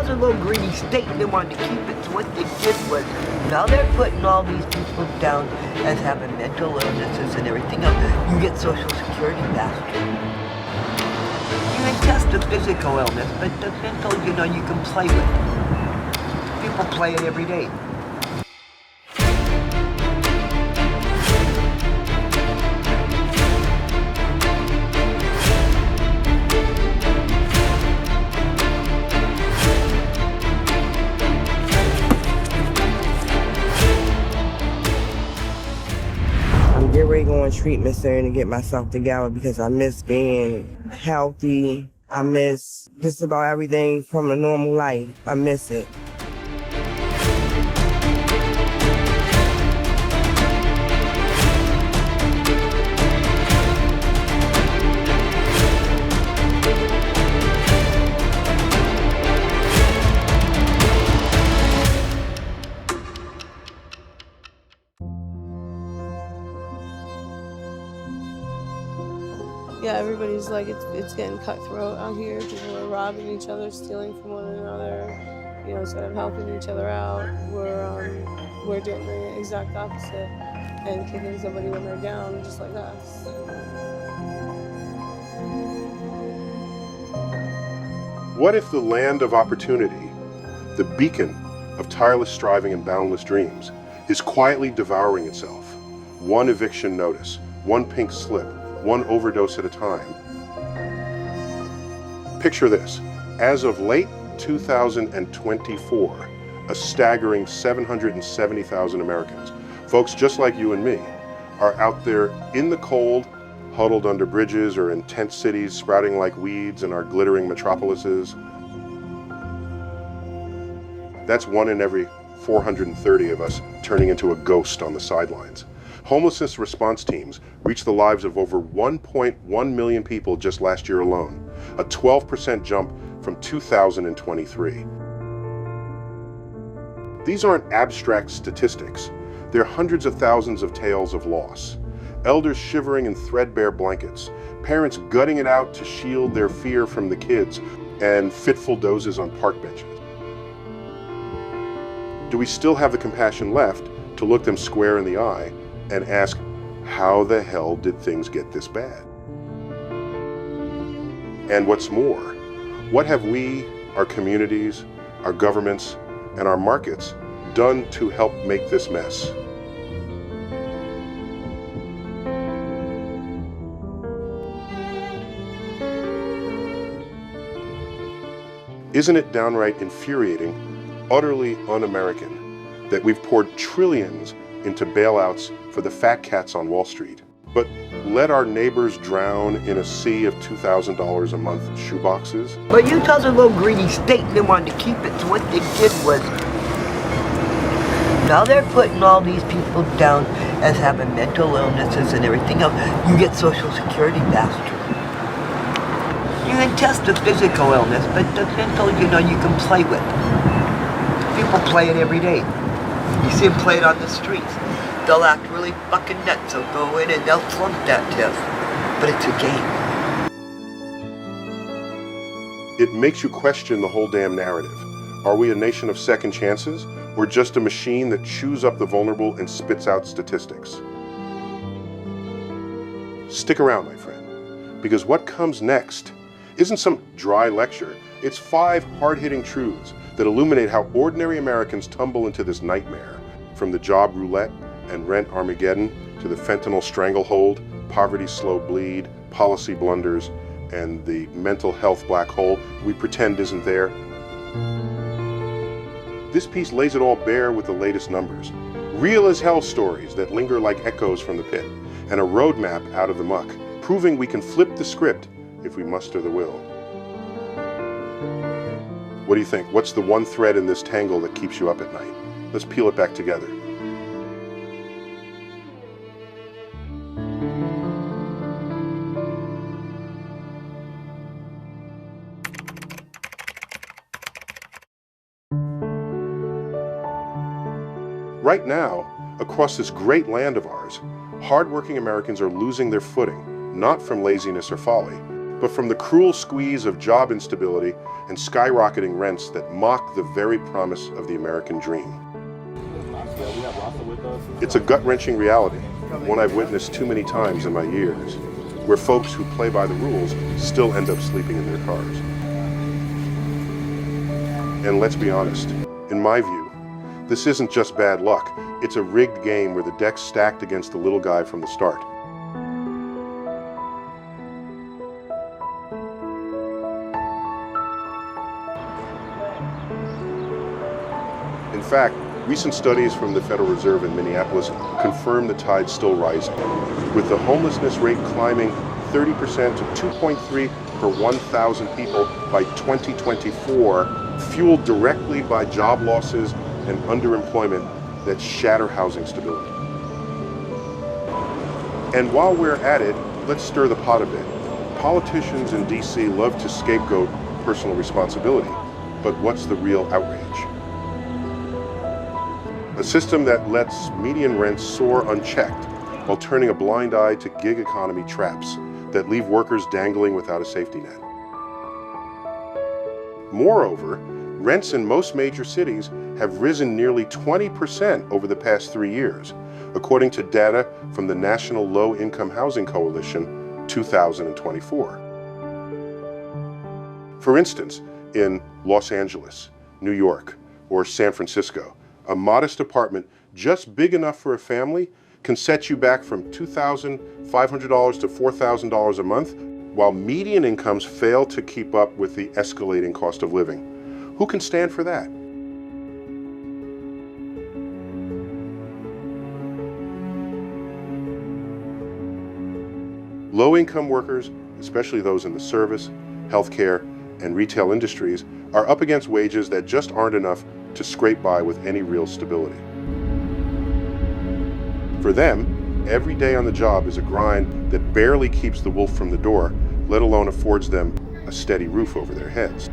Utah's a little greedy state and they wanted to keep it, so what they did was, now they're putting all these people down as having mental illnesses and everything else. You get Social Security faster. You can test the physical illness, but the mental, you can play with it. People play it every day. I'm getting ready to go on treatment center to get myself together because I miss being healthy. I miss just about everything from a normal life. I miss it. Yeah, everybody's like, it's getting cutthroat out here. People are robbing each other, stealing from one another, instead of helping each other out. We're doing the exact opposite and kicking somebody when they're down, just like us. What if the land of opportunity, the beacon of tireless striving and boundless dreams, is quietly devouring itself? One eviction notice, one pink slip, one overdose at a time. Picture this. As of late 2024, a staggering 770,000 Americans, folks just like you and me, are out there in the cold, huddled under bridges or in tent cities sprouting like weeds in our glittering metropolises. That's 1 in every 430 of us turning into a ghost on the sidelines. Homelessness response teams reached the lives of over 1.1 million people just last year alone, a 12% jump from 2023. These aren't abstract statistics. They're hundreds of thousands of tales of loss. Elders shivering in threadbare blankets, parents gutting it out to shield their fear from the kids, and fitful dozes on park benches. Do we still have the compassion left to look them square in the eye and ask, how the hell did things get this bad? And what's more, what have we, our communities, our governments, and our markets done to help make this mess? Isn't it downright infuriating, utterly un-American, that we've poured trillions into bailouts for the fat cats on Wall Street, but let our neighbors drown in a sea of $2,000 a month shoeboxes? But Utah's a little greedy state and they wanted to keep it, so what they did was, now they're putting all these people down as having mental illnesses and everything else. You get Social Security faster. You can test the physical illness, but the mental, you can play with it. People play it every day. You see them play it on the streets. They'll act really fucking nuts. They'll go in and they'll flunk that test. But it's a game. It makes you question the whole damn narrative. Are we a nation of second chances, or just a machine that chews up the vulnerable and spits out statistics? Stick around, my friend, because what comes next isn't some dry lecture. It's 5 hard-hitting truths that illuminate how ordinary Americans tumble into this nightmare, from the job roulette and rent Armageddon to the fentanyl stranglehold, poverty slow bleed, policy blunders, and the mental health black hole we pretend isn't there. This piece lays it all bare with the latest numbers, real as hell stories that linger like echoes from the pit, and a roadmap out of the muck, proving we can flip the script if we muster the will. What do you think? What's the one thread in this tangle that keeps you up at night? Let's peel it back together. Right now, across this great land of ours, hardworking Americans are losing their footing, not from laziness or folly, but from the cruel squeeze of job instability and skyrocketing rents that mock the very promise of the American dream. It's a gut-wrenching reality, one I've witnessed too many times in my years, where folks who play by the rules still end up sleeping in their cars. And let's be honest, in my view, this isn't just bad luck. It's a rigged game where the deck's stacked against the little guy from the start. In fact, recent studies from the Federal Reserve in Minneapolis confirm the tide's still rising, with the homelessness rate climbing 30% to 2.3 per 1,000 people by 2024, fueled directly by job losses and underemployment that shatter housing stability. And while we're at it, let's stir the pot a bit. Politicians in D.C. love to scapegoat personal responsibility, but what's the real outrage? A system that lets median rents soar unchecked while turning a blind eye to gig economy traps that leave workers dangling without a safety net. Moreover, rents in most major cities have risen nearly 20% over the past 3 years, according to data from the National Low Income Housing Coalition 2024. For instance, in Los Angeles, New York, or San Francisco, a modest apartment just big enough for a family can set you back from $2,500 to $4,000 a month, while median incomes fail to keep up with the escalating cost of living. Who can stand for that? Low-income workers, especially those in the service, healthcare, and retail industries, are up against wages that just aren't enough to scrape by with any real stability. For them, every day on the job is a grind that barely keeps the wolf from the door, let alone affords them a steady roof over their heads.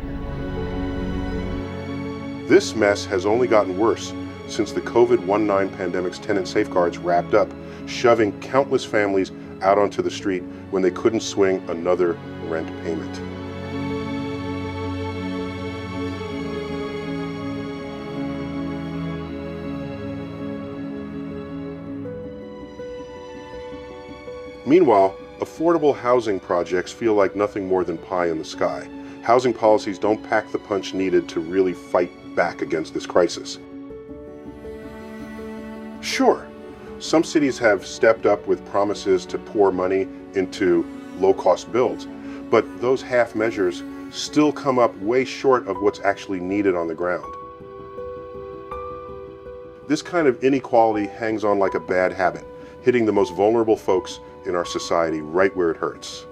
This mess has only gotten worse since the COVID-19 pandemic's tenant safeguards wrapped up, shoving countless families out onto the street when they couldn't swing another rent payment. Meanwhile, affordable housing projects feel like nothing more than pie in the sky. Housing policies don't pack the punch needed to really fight back against this crisis. Sure, some cities have stepped up with promises to pour money into low-cost builds, but those half measures still come up way short of what's actually needed on the ground. This kind of inequality hangs on like a bad habit, hitting the most vulnerable folks in our society right where it hurts.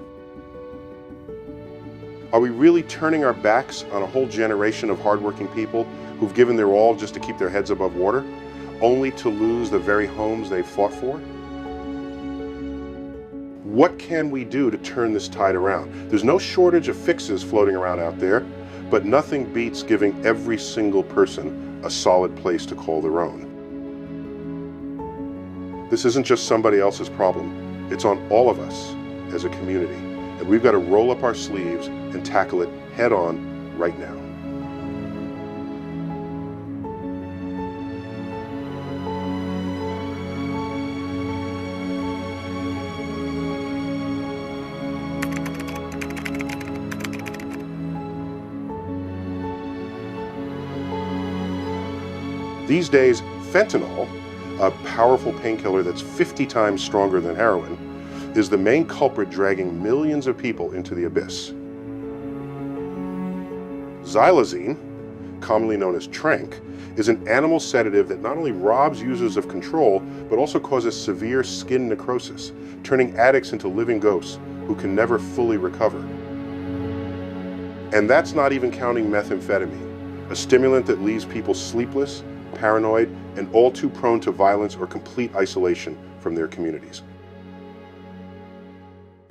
Are we really turning our backs on a whole generation of hardworking people who've given their all just to keep their heads above water, only to lose the very homes they've fought for? What can we do to turn this tide around? There's no shortage of fixes floating around out there, but nothing beats giving every single person a solid place to call their own. This isn't just somebody else's problem. It's on all of us as a community, and we've got to roll up our sleeves and tackle it head on right now. These days, fentanyl, a powerful painkiller that's 50 times stronger than heroin, is the main culprit dragging millions of people into the abyss. Xylazine, commonly known as tranq, is an animal sedative that not only robs users of control, but also causes severe skin necrosis, turning addicts into living ghosts who can never fully recover. And that's not even counting methamphetamine, a stimulant that leaves people sleepless, paranoid, and all too prone to violence or complete isolation from their communities.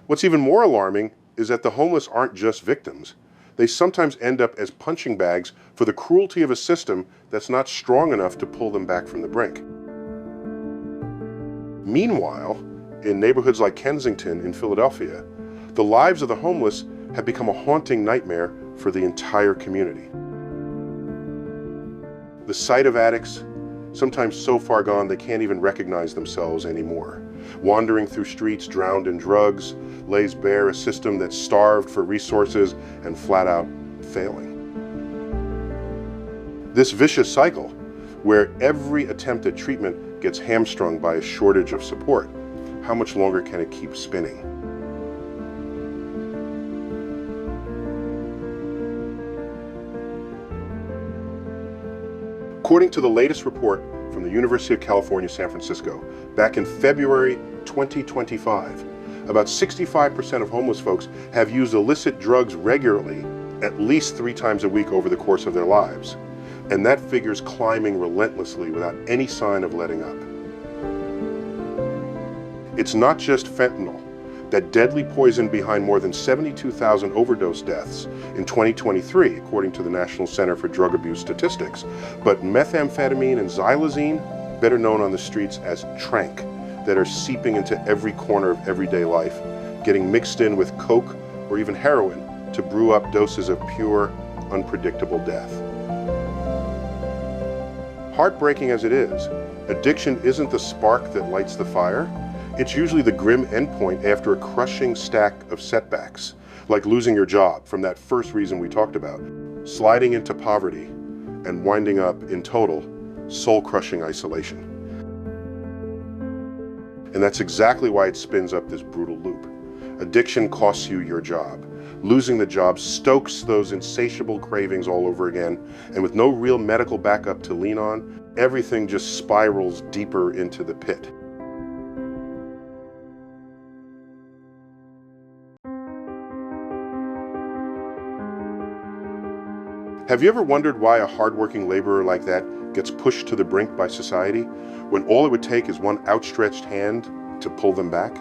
What's even more alarming is that the homeless aren't just victims. They sometimes end up as punching bags for the cruelty of a system that's not strong enough to pull them back from the brink. Meanwhile, in neighborhoods like Kensington in Philadelphia, the lives of the homeless have become a haunting nightmare for the entire community. The sight of addicts, sometimes so far gone they can't even recognize themselves anymore, wandering through streets drowned in drugs, lays bare a system that's starved for resources and flat out failing. This vicious cycle, where every attempt at treatment gets hamstrung by a shortage of support, how much longer can it keep spinning? According to the latest report from the University of California, San Francisco, back in February 2025, about 65% of homeless folks have used illicit drugs regularly, at least 3 times a week over the course of their lives. And that figure's climbing relentlessly without any sign of letting up. It's not just fentanyl, that deadly poison behind more than 72,000 overdose deaths in 2023, according to the National Center for Drug Abuse Statistics, but methamphetamine and xylazine, better known on the streets as tranq, that are seeping into every corner of everyday life, getting mixed in with coke or even heroin to brew up doses of pure, unpredictable death. Heartbreaking as it is, addiction isn't the spark that lights the fire. It's usually the grim endpoint after a crushing stack of setbacks, like losing your job from that first reason we talked about, sliding into poverty, and winding up in total, soul-crushing isolation. And that's exactly why it spins up this brutal loop. Addiction costs you your job. Losing the job stokes those insatiable cravings all over again, and with no real medical backup to lean on, everything just spirals deeper into the pit. Have you ever wondered why a hardworking laborer like that gets pushed to the brink by society, when all it would take is one outstretched hand to pull them back?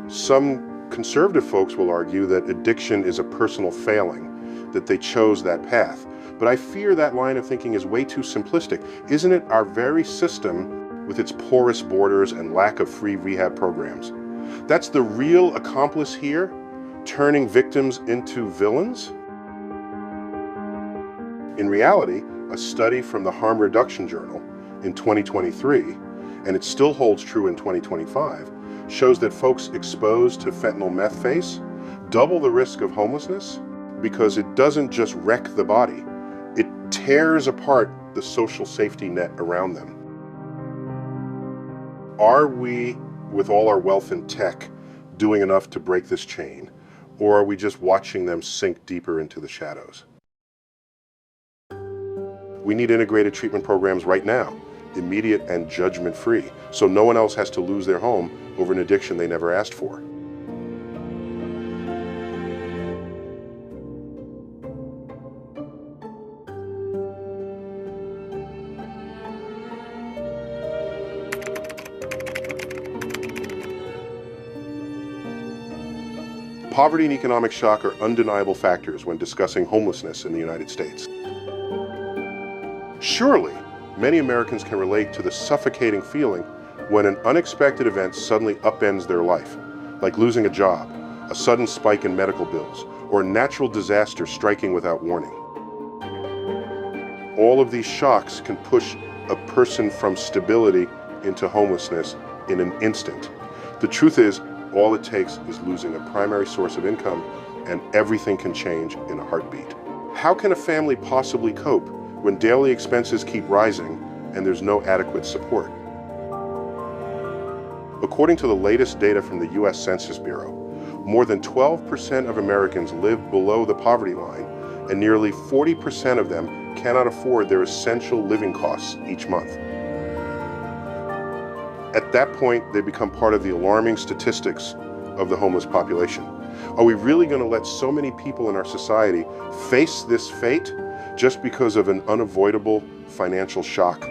Some conservative folks will argue that addiction is a personal failing, that they chose that path. But I fear that line of thinking is way too simplistic. Isn't it our very system, with its porous borders and lack of free rehab programs? That's the real accomplice here, turning victims into villains? In reality, a study from the Harm Reduction Journal in 2023, and it still holds true in 2025, shows that folks exposed to fentanyl meth face double the risk of homelessness because it doesn't just wreck the body, it tears apart the social safety net around them. Are we, with all our wealth and tech, doing enough to break this chain, or are we just watching them sink deeper into the shadows? We need integrated treatment programs right now, immediate and judgment-free, so no one else has to lose their home over an addiction they never asked for. Poverty and economic shock are undeniable factors when discussing homelessness in the United States. Surely, many Americans can relate to the suffocating feeling when an unexpected event suddenly upends their life, like losing a job, a sudden spike in medical bills, or a natural disaster striking without warning. All of these shocks can push a person from stability into homelessness in an instant. The truth is, all it takes is losing a primary source of income, and everything can change in a heartbeat. How can a family possibly cope when daily expenses keep rising and there's no adequate support? According to the latest data from the U.S. Census Bureau, more than 12% of Americans live below the poverty line, and nearly 40% of them cannot afford their essential living costs each month. At that point, they become part of the alarming statistics of the homeless population. Are we really going to let so many people in our society face this fate just because of an unavoidable financial shock?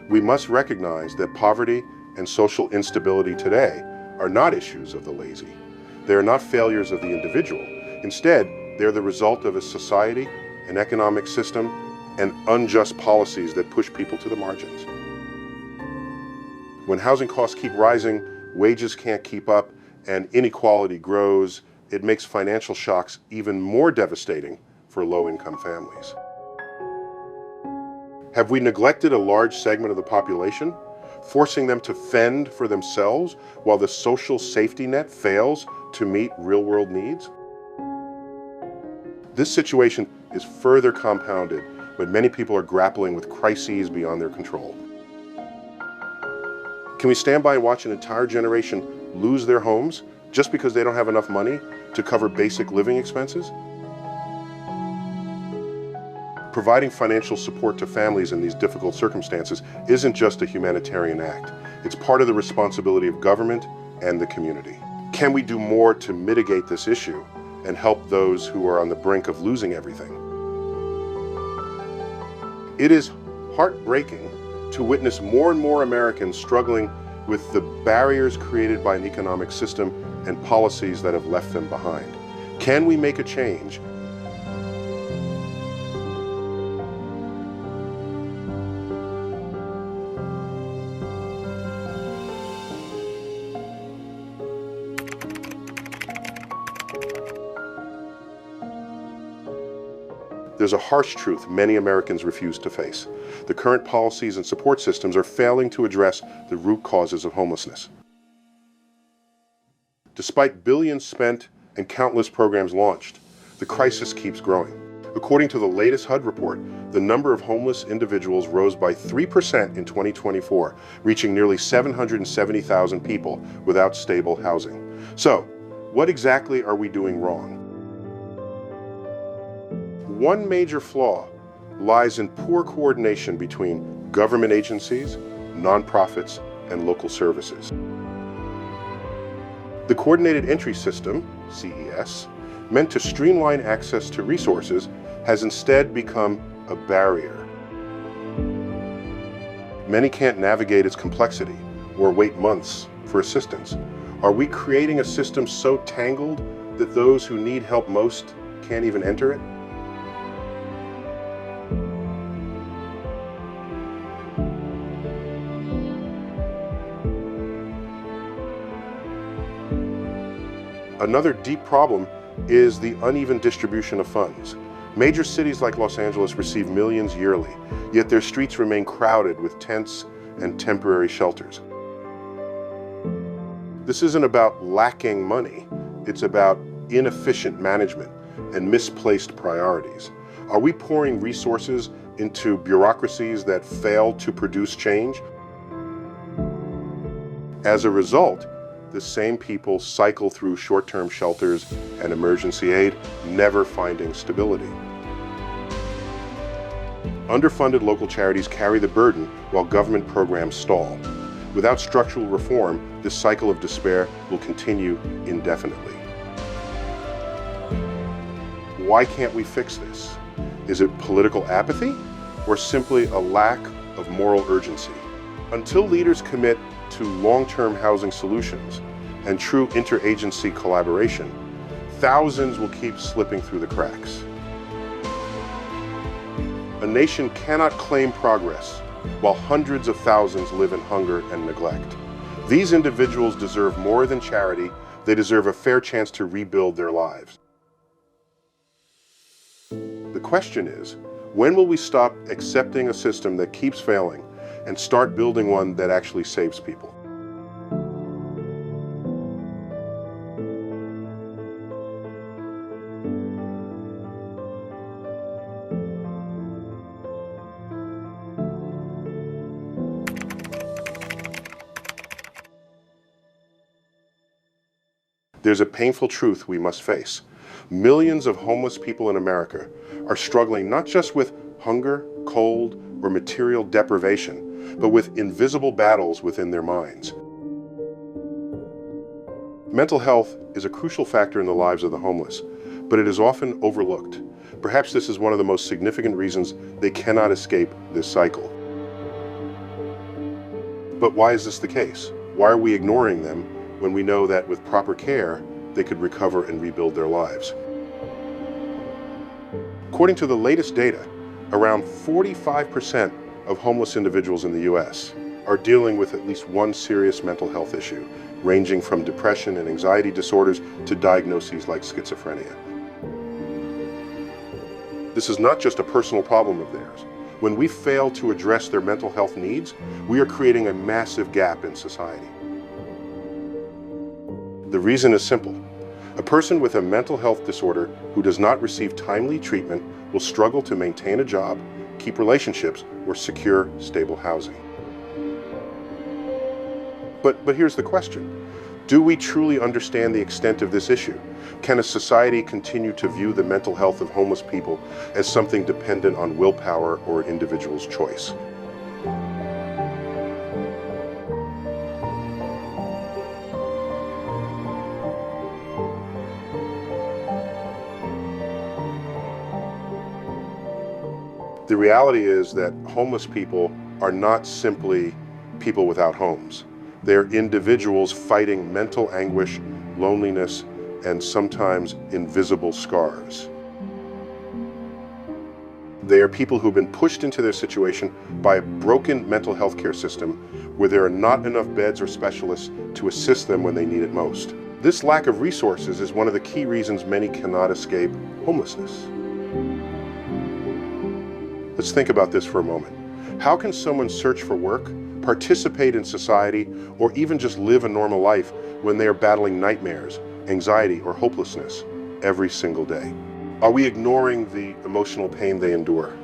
We must recognize that poverty and social instability today are not issues of the lazy. They are not failures of the individual. Instead, they're the result of a society, an economic system, and unjust policies that push people to the margins. When housing costs keep rising, wages can't keep up, and inequality grows, it makes financial shocks even more devastating for low-income families. Have we neglected a large segment of the population, forcing them to fend for themselves while the social safety net fails to meet real-world needs? This situation is further compounded when many people are grappling with crises beyond their control. Can we stand by and watch an entire generation lose their homes just because they don't have enough money to cover basic living expenses? Providing financial support to families in these difficult circumstances isn't just a humanitarian act. It's part of the responsibility of government and the community. Can we do more to mitigate this issue and help those who are on the brink of losing everything? It is heartbreaking to witness more and more Americans struggling with the barriers created by an economic system and policies that have left them behind. Can we make a change? There's a harsh truth many Americans refuse to face. The current policies and support systems are failing to address the root causes of homelessness. Despite billions spent and countless programs launched, the crisis keeps growing. According to the latest HUD report, the number of homeless individuals rose by 3% in 2024, reaching nearly 770,000 people without stable housing. So, what exactly are we doing wrong? One major flaw lies in poor coordination between government agencies, nonprofits, and local services. The Coordinated Entry System, CES, meant to streamline access to resources, has instead become a barrier. Many can't navigate its complexity or wait months for assistance. Are we creating a system so tangled that those who need help most can't even enter it? Another deep problem is the uneven distribution of funds. Major cities like Los Angeles receive millions yearly, yet their streets remain crowded with tents and temporary shelters. This isn't about lacking money, it's about inefficient management and misplaced priorities. Are we pouring resources into bureaucracies that fail to produce change? As a result, the same people cycle through short-term shelters and emergency aid, never finding stability. Underfunded local charities carry the burden while government programs stall. Without structural reform, this cycle of despair will continue indefinitely. Why can't we fix this? Is it political apathy or simply a lack of moral urgency? Until leaders commit to long-term housing solutions and true interagency collaboration, thousands will keep slipping through the cracks. A nation cannot claim progress while hundreds of thousands live in hunger and neglect. These individuals deserve more than charity. They deserve a fair chance to rebuild their lives. The question is, when will we stop accepting a system that keeps failing and start building one that actually saves people? There's a painful truth we must face. Millions of homeless people in America are struggling not just with hunger, cold, or material deprivation, but with invisible battles within their minds. Mental health is a crucial factor in the lives of the homeless, but it is often overlooked. Perhaps this is one of the most significant reasons they cannot escape this cycle. But why is this the case? Why are we ignoring them when we know that with proper care, they could recover and rebuild their lives? According to the latest data, Around 45% of homeless individuals in the US are dealing with at least one serious mental health issue, ranging from depression and anxiety disorders to diagnoses like schizophrenia. This is not just a personal problem of theirs. When we fail to address their mental health needs, we are creating a massive gap in society. The reason is simple. A person with a mental health disorder who does not receive timely treatment will struggle to maintain a job, keep relationships, or secure stable housing. But here's the question. Do we truly understand the extent of this issue? Can a society continue to view the mental health of homeless people as something dependent on willpower or an individual's choice? The reality is that homeless people are not simply people without homes. They're individuals fighting mental anguish, loneliness, and sometimes invisible scars. They are people who've been pushed into their situation by a broken mental health care system where there are not enough beds or specialists to assist them when they need it most. This lack of resources is one of the key reasons many cannot escape homelessness. Let's think about this for a moment. How can someone search for work, participate in society, or even just live a normal life when they are battling nightmares, anxiety, or hopelessness every single day? Are we ignoring the emotional pain they endure?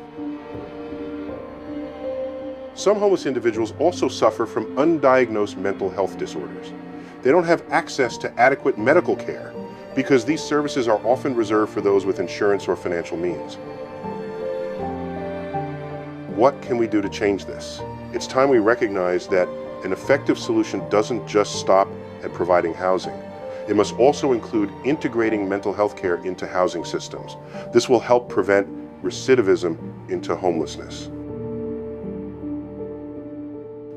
Some homeless individuals also suffer from undiagnosed mental health disorders. They don't have access to adequate medical care because these services are often reserved for those with insurance or financial means. What can we do to change this? It's time we recognize that an effective solution doesn't just stop at providing housing. It must also include integrating mental health care into housing systems. This will help prevent recidivism into homelessness.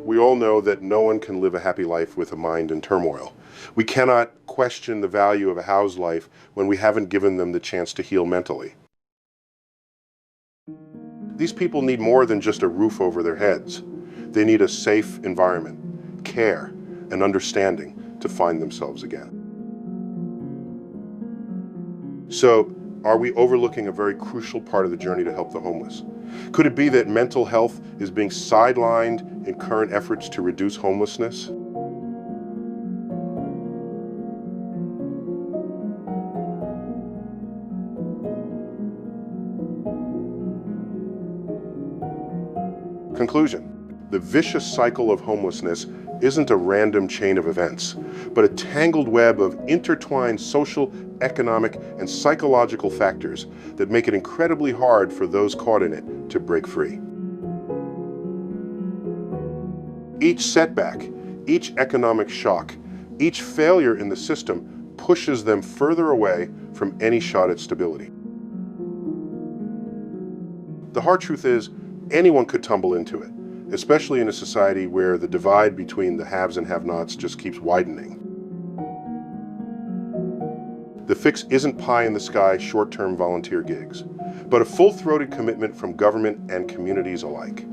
We all know that no one can live a happy life with a mind in turmoil. We cannot question the value of a housed life when we haven't given them the chance to heal mentally. These people need more than just a roof over their heads. They need a safe environment, care, and understanding to find themselves again. So, are we overlooking a very crucial part of the journey to help the homeless? Could it be that mental health is being sidelined in current efforts to reduce homelessness? Conclusion. The vicious cycle of homelessness isn't a random chain of events, but a tangled web of intertwined social, economic, and psychological factors that make it incredibly hard for those caught in it to break free. Each setback, each economic shock, each failure in the system pushes them further away from any shot at stability. The hard truth is, anyone could tumble into it, especially in a society where the divide between the haves and have-nots just keeps widening. The fix isn't pie-in-the-sky short-term volunteer gigs, but a full-throated commitment from government and communities alike.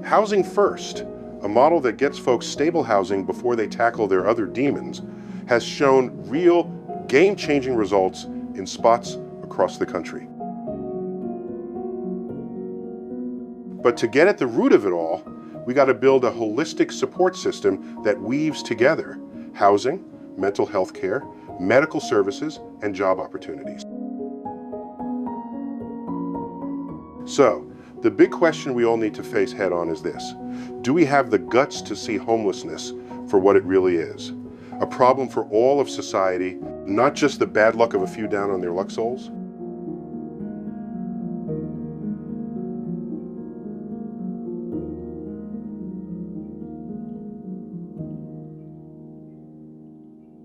Housing first, a model that gets folks stable housing before they tackle their other demons, has shown real game-changing results in spots across the country. But to get at the root of it all, we got to build a holistic support system that weaves together housing, mental health care, medical services, and job opportunities. So, the big question we all need to face head on is this. Do we have the guts to see homelessness for what it really is? A problem for all of society, not just the bad luck of a few down on their luck souls?